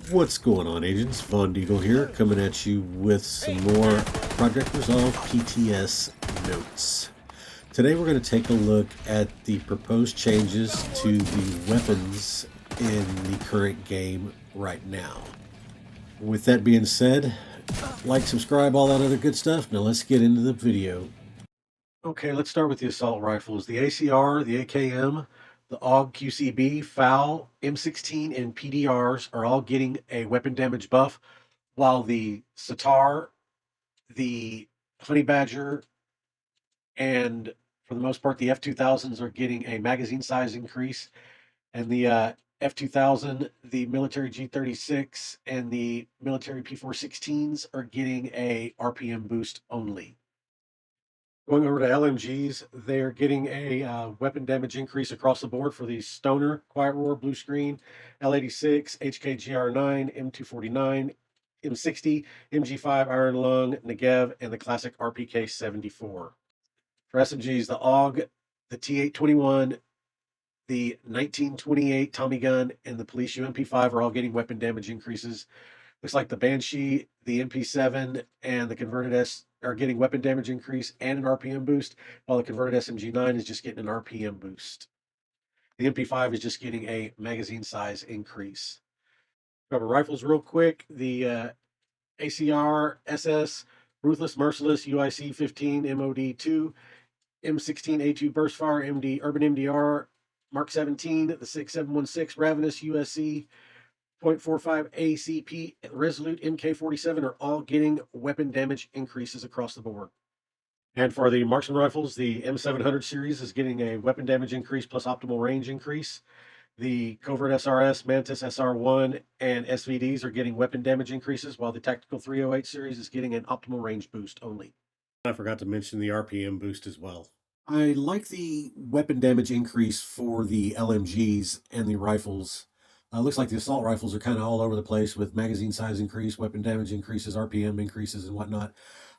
What's going on, agents? Von Diegel here, coming at you with some more Project Resolve PTS notes. Today we're going to take a look at the proposed changes to the weapons in the current game right now. With that being said, like, subscribe, all that other good stuff. Now let's get into the video. Okay, let's start with the assault rifles. The ACR, the AKM, the AUG QCB, FAL, M16, and PDRs are all getting a weapon damage buff, while the Sitar, the Honey Badger, and for the most part the F2000s are getting a magazine size increase, and the F2000, the military G36, and the military P416s are getting a RPM boost only. Going over to LMGs, they're getting a weapon damage increase across the board for the Stoner, Quiet Roar, Blue Screen, L86, HKGR9, M249, M60, MG5, Iron Lung, Negev, and the classic RPK 74. For SMGs, the AUG, the T821, the 1928 Tommy Gun, and the Police UMP5 are all getting weapon damage increases. Looks like the Banshee, the MP7, and the Converted S are getting weapon damage increase and an RPM boost, while the Converted SMG9 is just getting an RPM boost. The MP5 is just getting a magazine size increase. Cover rifles real quick. The ACR, SS, Ruthless Merciless, UIC 15, MOD 2, M16 A2 Burstfire, MD Urban MDR, Mark 17, the 6716 Ravenous USC, .45 ACP, Resolute MK47 are all getting weapon damage increases across the board. And for the marksman rifles, the M700 series is getting a weapon damage increase plus optimal range increase. The Covert SRS, Mantis SR1, and SVDs are getting weapon damage increases, while the Tactical 308 series is getting an optimal range boost only. I forgot to mention the RPM boost as well. I like the weapon damage increase for the LMGs and the rifles. Looks like the assault rifles are kind of all over the place with magazine size increase, weapon damage increases, RPM increases, and whatnot.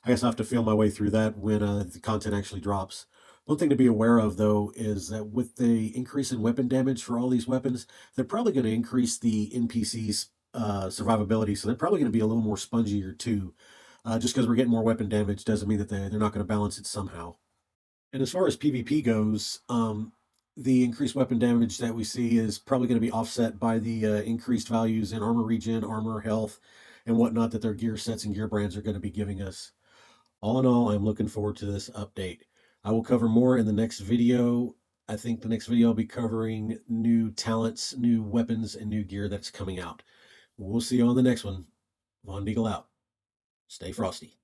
I guess I'll have to feel my way through that when the content actually drops. One thing to be aware of, though, is that with the increase in weapon damage for all these weapons, they're probably going to increase the NPC's survivability, so they're probably going to be a little more spongier, too. Just because we're getting more weapon damage doesn't mean that they're not going to balance it somehow. And as far as PvP goes, the increased weapon damage that we see is probably going to be offset by the increased values in armor regen, armor health, and whatnot that their gear sets and gear brands are going to be giving us. All in all, I'm looking forward to this update. I will cover more in the next video. I think the next video I'll be covering new talents, new weapons, and new gear that's coming out. We'll see you on the next one. Von Diegel out. Stay frosty.